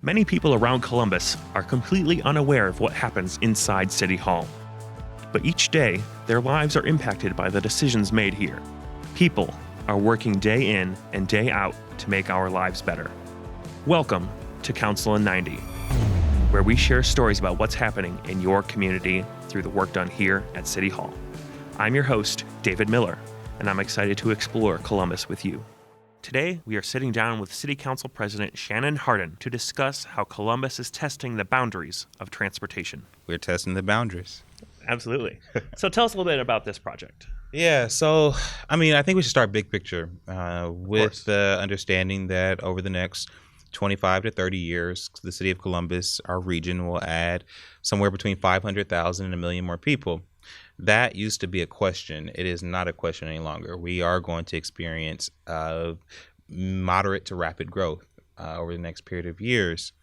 Many people around Columbus are completely unaware of what happens inside City Hall. But each day, their lives are impacted by the decisions made here. People are working day in and day out to make our lives better. Welcome to Council in 90, where we share stories about what's happening in your community through the work done here at City Hall. I'm your host, David Miller, and I'm excited to explore Columbus with you. Today, we are sitting down with City Council President Shannon Hardin to discuss how Columbus is testing the boundaries of transportation. We're testing the boundaries. Absolutely. So tell us a little bit about this project. Yeah, so, I think we should start big picture with the understanding that over the next 25 to 30 years, the city of Columbus, our region, will add somewhere between 500,000 and a million more people. That used to be a question. It is not a question any longer. We are going to experience moderate to rapid growth over the next period of years.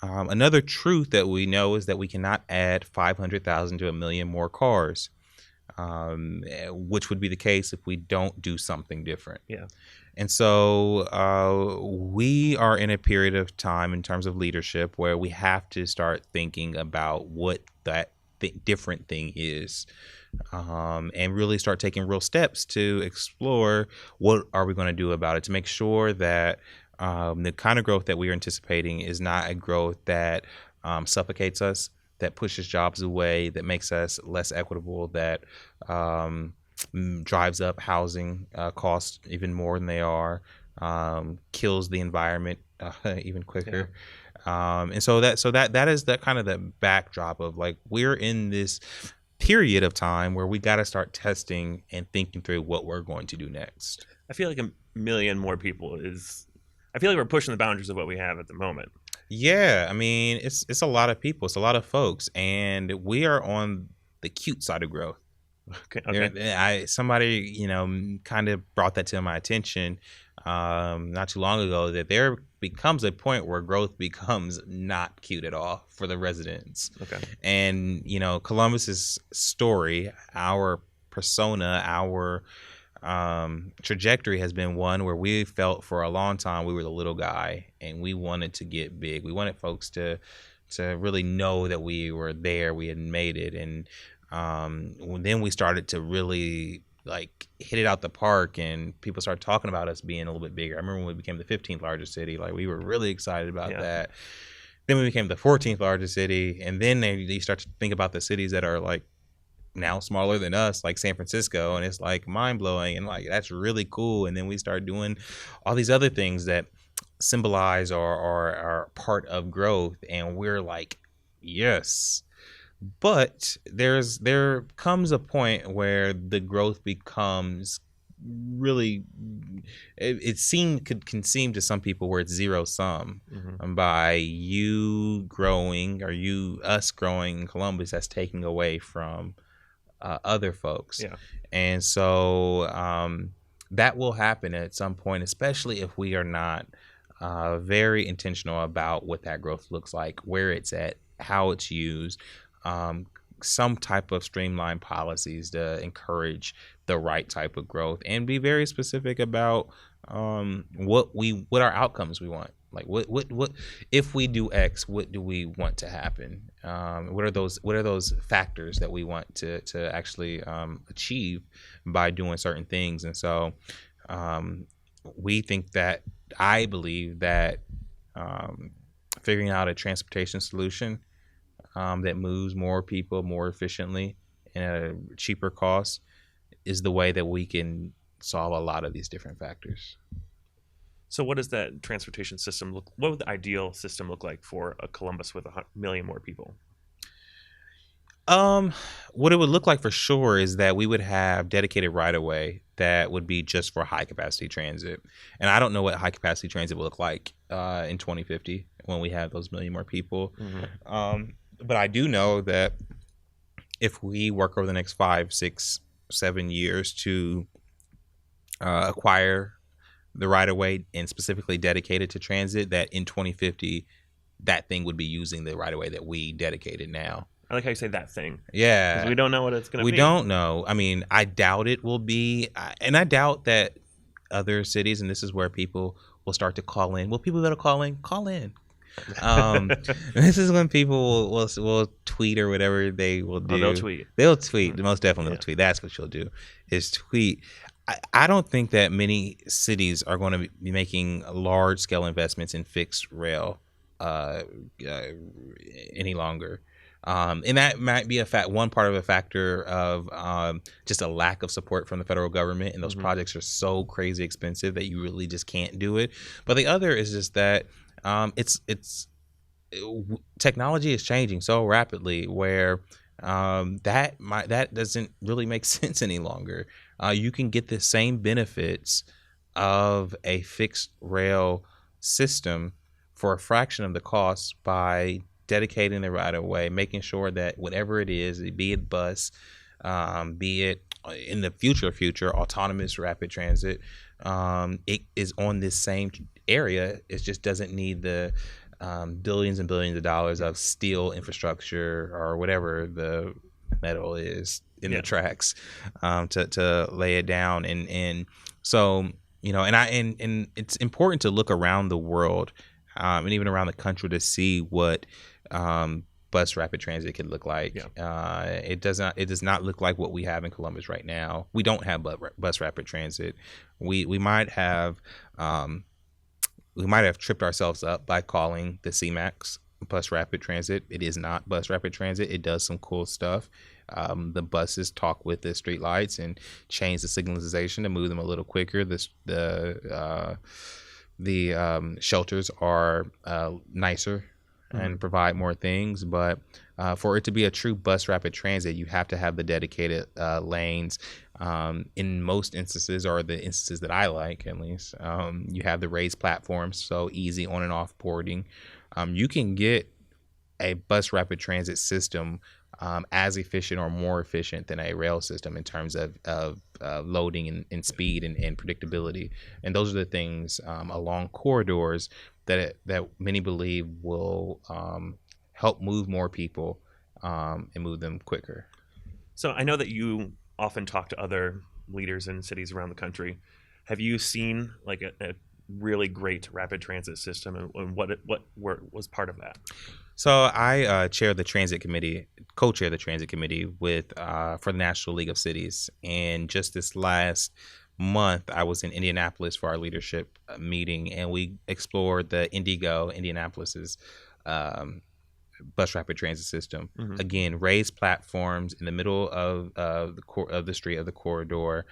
Another truth that we know is that we cannot add 500,000 to a million more cars, which would be the case if we don't do something different. Yeah. And so we are in a period of time in terms of leadership where we have to start thinking about what that different thing is, and really start taking real steps to explore what are we going to do about it to make sure that the kind of growth that we are anticipating is not a growth that suffocates us, that pushes jobs away, that makes us less equitable, that drives up housing costs even more than they are, kills the environment even quicker. Yeah. And so that is the kind of the backdrop of, like, we're in this period of time where we got to start testing and thinking through what we're going to do next. I feel like a million more people I feel like we're pushing the boundaries of what we have at the moment. Yeah, it's a lot of people, it's a lot of folks, and we are on the cute side of growth. Okay. Somebody, kind of brought that to my attention not too long ago, that there becomes a point where growth becomes not cute at all for the residents. Okay. And, Columbus's story, our persona, our trajectory has been one where we felt for a long time we were the little guy and we wanted to get big. We wanted folks to really know that we were there, we had made it. And then we started to really hit it out the park, and people started talking about us being a little bit bigger. I remember when we became the 15th largest city, we were really excited about that. Then we became the 14th largest city, and then they start to think about the cities that are now smaller than us, like San Francisco, and it's mind blowing, and that's really cool. And then we start doing all these other things that symbolize or are part of growth, and we're yes. But there comes a point where the growth becomes really, can seem to some people where it's zero sum. Mm-hmm. By you growing or us growing in Columbus, that's taking away from other folks. Yeah. And so that will happen at some point, especially if we are not very intentional about what that growth looks like, where it's at, how it's used. Some type of streamlined policies to encourage the right type of growth, and be very specific about what our outcomes we want. What if we do X, what do we want to happen? What are those factors that we want to actually achieve by doing certain things? And so I believe that figuring out a transportation solution that moves more people more efficiently and at a cheaper cost is the way that we can solve a lot of these different factors. So what does that transportation system look? What would the ideal system look like for a Columbus with 1 million more people? What it would look like for sure is that we would have dedicated right-of-way that would be just for high-capacity transit. And I don't know what high-capacity transit will look like in 2050 when we have those million more people. Mm-hmm. But I do know that if we work over the next 5, 6, 7 years to acquire the right-of-way and specifically dedicate it to transit, that in 2050, that thing would be using the right-of-way that we dedicated now. I like how you say that thing. Yeah. Because we don't know what it's going to be. We don't know. I doubt it will be. And I doubt that other cities, and this is where people will start to call in. Well, people that are calling, call in. This is when people will tweet or whatever they will do. Oh, they'll tweet. They'll tweet. Most definitely Yeah. will tweet. That's what you'll do, is tweet. I don't think that many cities are going to be making large scale investments in fixed rail any longer. And that might be one part of a factor of just a lack of support from the federal government, and those projects are so crazy expensive that you really just can't do it. But the other is just that technology is changing so rapidly where that doesn't really make sense any longer. You can get the same benefits of a fixed rail system for a fraction of the cost by dedicating the right of way, making sure that whatever it is, be it bus, be it in the future autonomous rapid transit, it is on this same area. It just doesn't need the billions and billions of dollars of steel infrastructure or whatever the metal is in the tracks to lay it down. And so, and it's important to look around the world and even around the country to see what bus rapid transit could look like. It does not look like what we have in Columbus right now. We don't have bus rapid transit. We might have tripped ourselves up by calling the CMAX bus rapid transit. It is not bus rapid transit. It does some cool stuff. The buses talk with the street lights and change the signalization to move them a little quicker. The shelters are nicer and provide more things, but for it to be a true bus rapid transit, you have to have the dedicated lanes. In most instances, or the instances that I like at least, you have the raised platforms, so easy on and off boarding. You can get a bus rapid transit system as efficient or more efficient than a rail system in terms of loading and speed and predictability. And those are the things along corridors that many believe will help move more people and move them quicker. So I know that you often talk to other leaders in cities around the country. Have you seen like a really great rapid transit system, and what was part of that? So I co-chair the transit committee with for the National League of Cities, and just this last month I was in Indianapolis for our leadership meeting, and we explored the Indianapolis's bus rapid transit system. Again, raised platforms in the middle of the street of the corridor,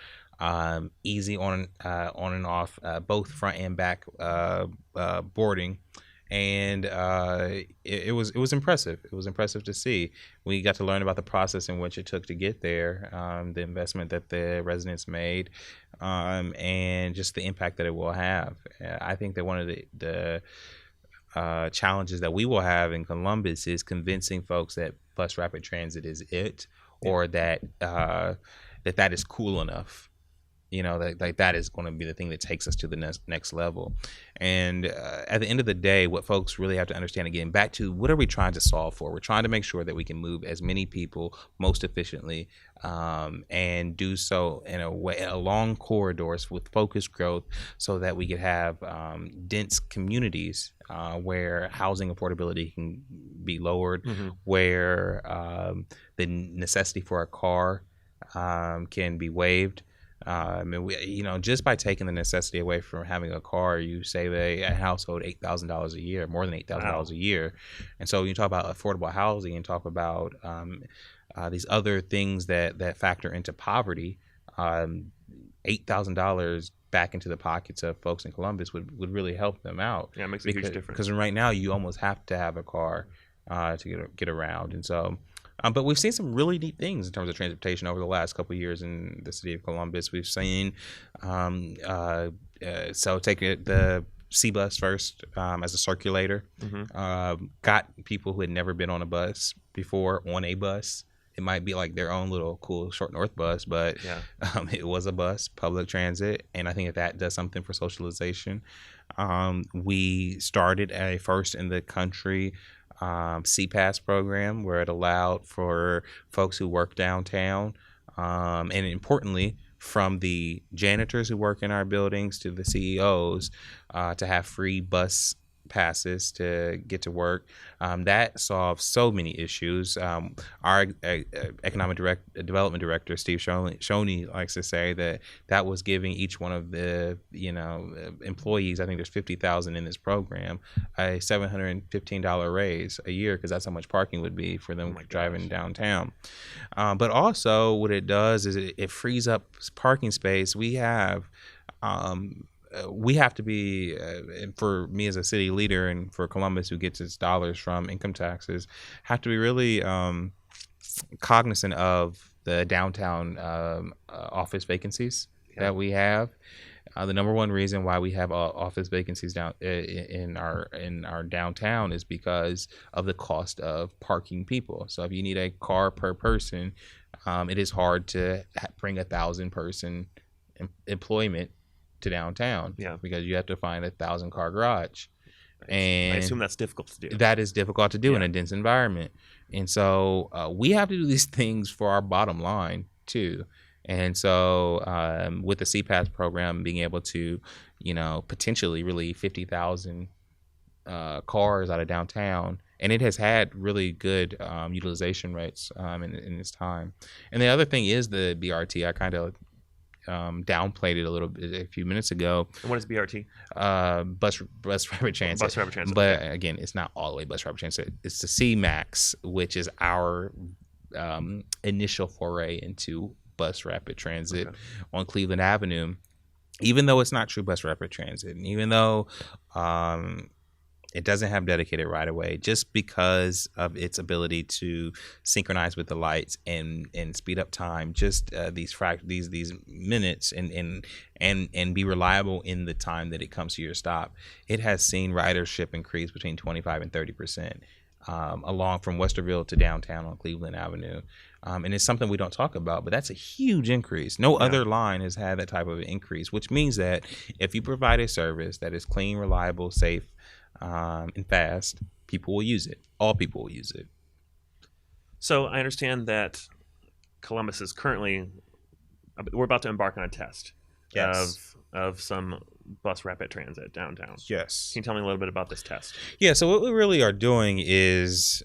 easy on and off, both front and back boarding. And it was impressive. It was impressive to see. We got to learn about the process in which it took to get there, the investment that the residents made, and just the impact that it will have. I think that one of the challenges that we will have in Columbus is convincing folks that bus rapid transit is it, or that that is cool enough. That is going to be the thing that takes us to the next level. And at the end of the day, what folks really have to understand, again, back to what are we trying to solve for? We're trying to make sure that we can move as many people most efficiently, and do so in a way along corridors with focused growth, so that we could have dense communities where housing affordability can be lowered, where the necessity for a car can be waived. Just by taking the necessity away from having a car, you save a household $8,000 a year, more than $8,000 a year. And so when you talk about affordable housing and talk about these other things that factor into poverty, $8,000 back into the pockets of folks in Columbus would really help them out. Yeah, it makes a huge difference. Because right now you almost have to have a car to get around. And so but we've seen some really neat things in terms of transportation over the last couple of years in the city of Columbus. We've seen, so take the C-Bus first as a circulator. Got people who had never been on a bus before on a bus. It might be like their own little cool short north bus, but it was a bus, public transit, and I think that does something for socialization. We started a first in the country C-Pass program, where it allowed for folks who work downtown, and importantly, from the janitors who work in our buildings to the CEOs, to have free bus passes to get to work. That solves so many issues. Our development director, Steve Shoney, likes to say that that was giving each one of the employees, I think there's 50,000 in this program, a $715 raise a year, because that's how much parking would be for them driving downtown. But also what it does is it frees up parking space. We have to be, and for me as a city leader and for Columbus, who gets its dollars from income taxes, have to be really cognizant of the downtown office vacancies that we have. The number one reason why we have office vacancies down in our downtown is because of the cost of parking people. So if you need a car per person, it is hard to bring 1,000-person employment to downtown, because you have to find 1,000-car garage, and I assume that's difficult to do. That is difficult to do in a dense environment, and so we have to do these things for our bottom line too. And so with the CPAS program being able to, potentially relieve 50,000 cars out of downtown, and it has had really good utilization rates in this time. And the other thing is the BRT. I kind of downplayed it a little bit a few minutes ago. And what is BRT? Bus rapid transit. Bus rapid transit. But again, it's not all the way bus rapid transit. It's the C-Max, which is our initial foray into bus rapid transit on Cleveland Avenue. Even though it's not true bus rapid transit, and even though it doesn't have dedicated right of way, just because of its ability to synchronize with the lights and speed up time, just these minutes and be reliable in the time that it comes to your stop. It has seen ridership increase between 25 and 30%. Along from Westerville to downtown on Cleveland Avenue. And it's something we don't talk about, but that's a huge increase. No other line has had that type of increase, which means that if you provide a service that is clean, reliable, safe, and fast, people will use it. All people will use it. So I understand that Columbus is we're about to embark on a test of some bus rapid transit downtown. Yes. Can you tell me a little bit about this test? Yeah, so what we really are doing is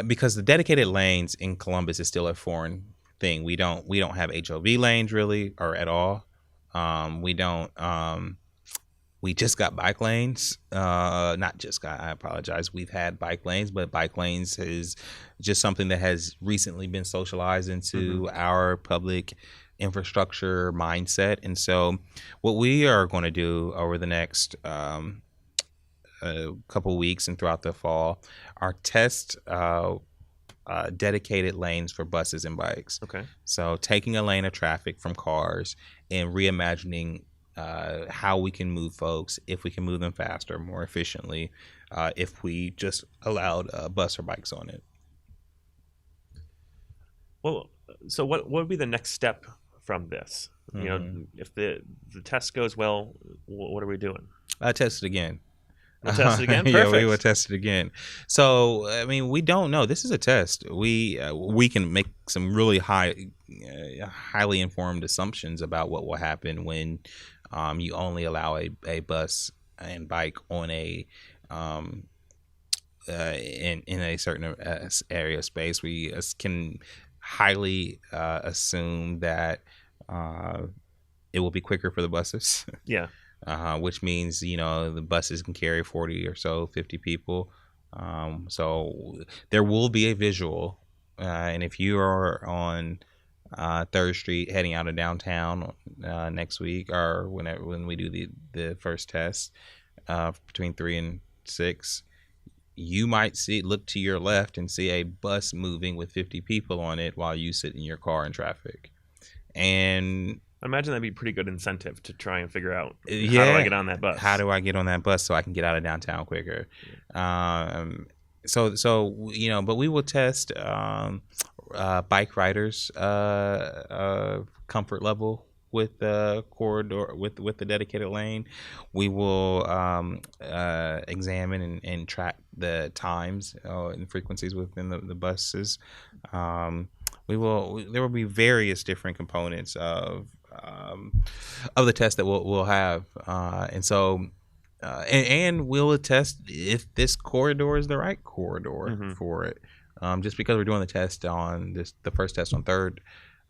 because the dedicated lanes in Columbus is still a foreign thing. We don't have HOV lanes really, or at all. We just got bike lanes. Not just got, I apologize. We've had bike lanes, but bike lanes is just something that has recently been socialized into our public infrastructure mindset. And so what we are going to do over the next couple weeks and throughout the fall are test dedicated lanes for buses and bikes. Okay. So taking a lane of traffic from cars and reimagining how we can move folks, if we can move them faster, more efficiently, if we just allowed bus or bikes on it. Well, so what would be the next step from this? You know, if the test goes well, what are we doing? Test it again. We'll test it again? Perfect. Yeah, we will test it again. So, I mean, we don't know. This is a test. We can make some really highly informed assumptions about what will happen when you only allow a bus and bike on a in a certain area of space. We can highly assume that it will be quicker for the buses. Yeah. Which means, the buses can carry 40 or so, 50 people. So there will be a visual. And if you are on 3rd Street heading out of downtown next week, or when we do the first test between 3 and 6, you might look to your left and see a bus moving with 50 people on it while you sit in your car in traffic. And I imagine that'd be a pretty good incentive to try and figure out how do I get on that bus? How do I get on that bus so I can get out of downtown quicker? But we will test bike riders' comfort level with the corridor, with the dedicated lane. We will examine and track the times and frequencies within the buses. There will be various different components of the test that we'll have, and so and we'll attest if this corridor is the right corridor Mm-hmm. for it. Just because we're doing the test on the first test on Third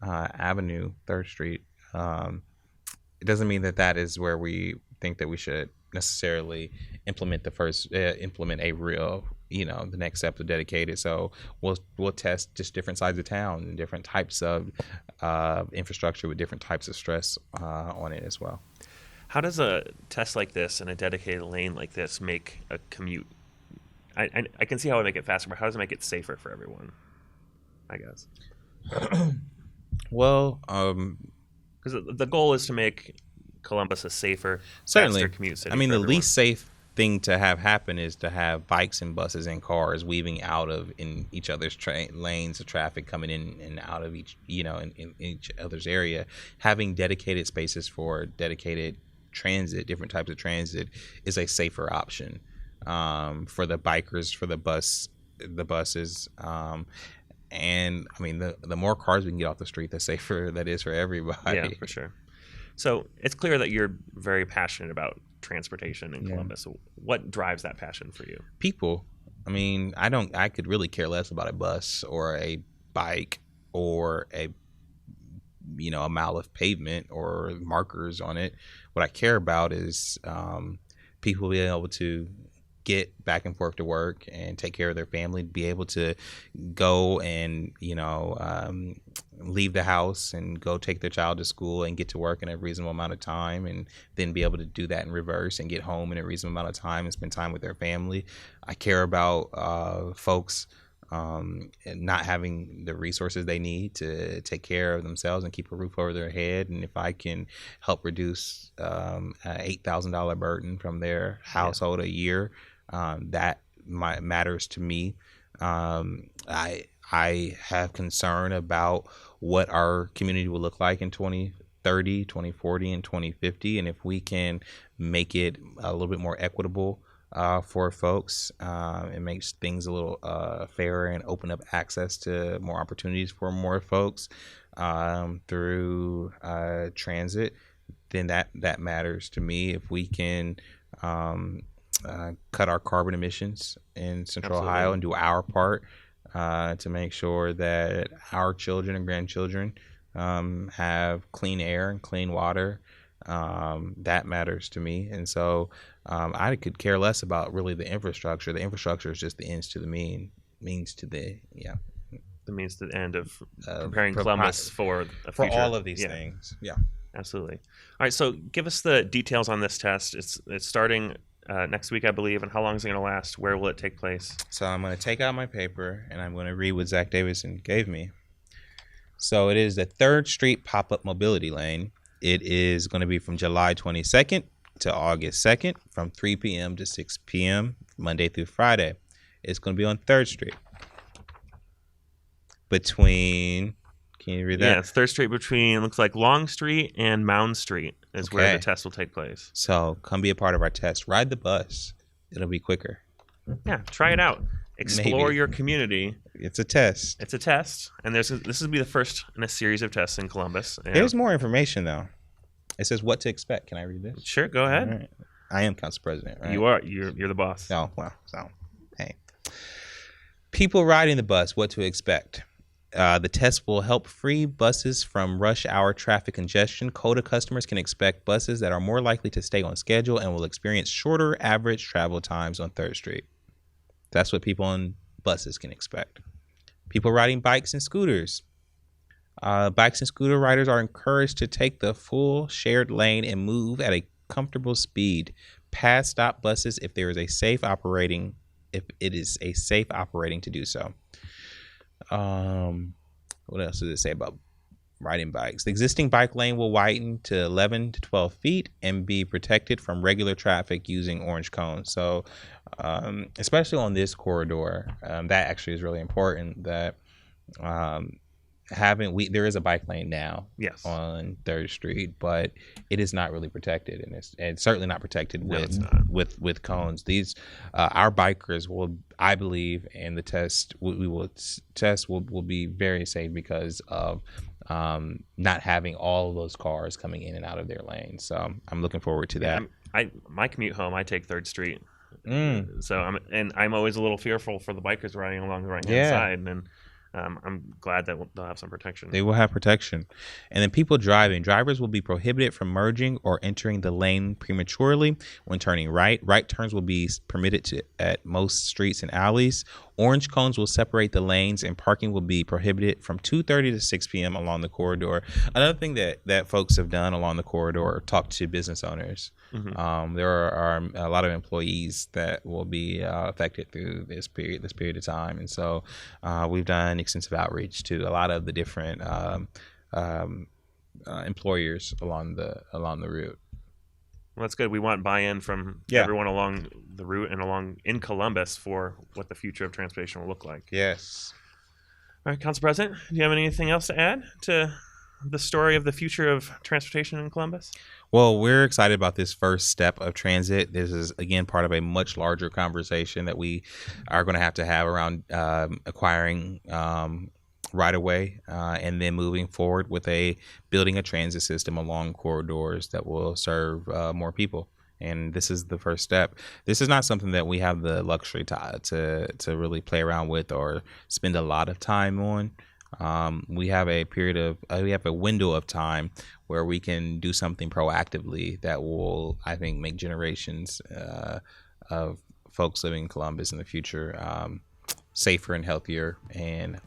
Avenue, Third Street, it doesn't mean that is where we think that we should necessarily implement implement a real, the next step of dedicated. So we'll test just different sides of town and different types of infrastructure with different types of stress on it as well. How does a test like this and a dedicated lane like this make a commute? I can see how it would make it faster, but how does it make it safer for everyone? I guess. Well, because the goal is to make Columbus a safer, certainly faster commute city. I mean, for the everyone. least safe thing to have happen is to have bikes and buses and cars weaving out of in each other's lanes of traffic, coming in and out of each, in each other's area. Having dedicated spaces for dedicated transit, different types of transit, is a safer option for the bikers, for the buses. And I mean, the more cars we can get off the street, the safer that is for everybody. Yeah, for sure. So it's clear that you're very passionate about transportation in Columbus. What drives that passion for you? People. I mean, I could really care less about a bus or a bike or a mile of pavement or markers on it. What I care about is people being able to get back and forth to work and take care of their family, be able to go and leave the house and go take their child to school and get to work in a reasonable amount of time, and then be able to do that in reverse and get home in a reasonable amount of time and spend time with their family. I care about folks not having the resources they need to take care of themselves and keep a roof over their head. And if I can help reduce an $8,000 burden from their household a year, that matters to me. I have concern about what our community will look like in 2030, 2040, and 2050. And if we can make it a little bit more equitable for folks, it makes things a little fairer and open up access to more opportunities for more folks through transit, then that matters to me. If we can cut our carbon emissions in Central Ohio and do our part to make sure that our children and grandchildren have clean air and clean water, that matters to me. And so I could care less about really the infrastructure. The infrastructure is just the ends to the means to the the means to the end of preparing Columbus for a for future. all of these things. Yeah, absolutely. All right, so give us the details on this test. It's starting next week, I believe. And how long is it going to last? Where will it take place? So I'm going to take out my paper and I'm going to read what Zach Davidson gave me. So it is the 3rd Street pop-up mobility lane. It is going to be from July 22nd to August 2nd from 3 p.m. to 6 p.m. Monday through Friday. It's going to be on 3rd Street. Can you read that? Yeah, it's 3rd Street between, looks like Long Street and Mound Street is where the test will take place. So come be a part of our test. Ride the bus. It'll be quicker. Yeah, try it out. Explore your community. It's a test. It's a test. And this will be the first in a series of tests in Columbus. There's more information, though. It says what to expect. Can I read this? Sure, go ahead. Right. I am council president, right? You are. You're the boss. Oh, well, so, hey. People riding the bus, what to expect. The test will help free buses from rush hour traffic congestion. CODA customers can expect buses that are more likely to stay on schedule and will experience shorter average travel times on 3rd Street. That's what people on buses can expect. People riding bikes and scooters. Bikes and scooter riders are encouraged to take the full shared lane and move at a comfortable speed past stop buses if it is a safe operating to do so. What else does it say about riding bikes? The existing bike lane will widen to 11 to 12 feet and be protected from regular traffic using orange cones. So, especially on this corridor, that actually is really important. That there is a bike lane now, yes, on 3rd Street, but it is not really protected, and it's certainly not protected with cones. These our bikers will, I believe, and the test we will test will be very safe because of not having all of those cars coming in and out of their lanes. So I'm looking forward to that. My commute home, I take 3rd Street. Mm. So I'm always a little fearful for the bikers riding along the right hand Yeah. side, and I'm glad that they'll have some protection. They will have protection. And then people driving. Drivers will be prohibited from merging or entering the lane prematurely when turning right. Right turns will be permitted at most streets and alleys. Orange cones will separate the lanes, and parking will be prohibited from 2:30 to 6 p.m. along the corridor. Another thing that folks have done along the corridor, talk to business owners. There are a lot of employees that will be affected through this period of time, and so we've done extensive outreach to a lot of the different employers along the route. Well, that's good. We want buy-in from everyone along the route and along in Columbus for what the future of transportation will look like. Yes. All right, Council President, do you have anything else to add to the story of the future of transportation in Columbus? Well, we're excited about this first step of transit. This is, again, part of a much larger conversation that we are going to have around acquiring right away and then moving forward with building a transit system along corridors that will serve more people. And this is the first step. This is not something that we have the luxury to really play around with or spend a lot of time on. We have a window of time where we can do something proactively that will, I think, make generations of folks living in Columbus in the future safer and healthier, and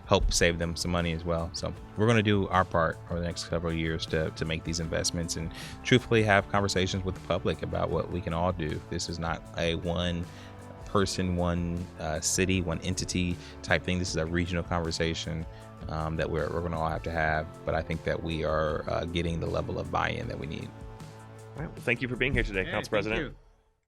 help save them some money as well. So we're going to do our part over the next several years to make these investments and truthfully have conversations with the public about what we can all do. This is not a one person, one city, one entity type thing. This is a regional conversation that we're going to all have to have. But I think that we are getting the level of buy-in that we need. All right. Well, thank you for being here today, Council President. Thank you.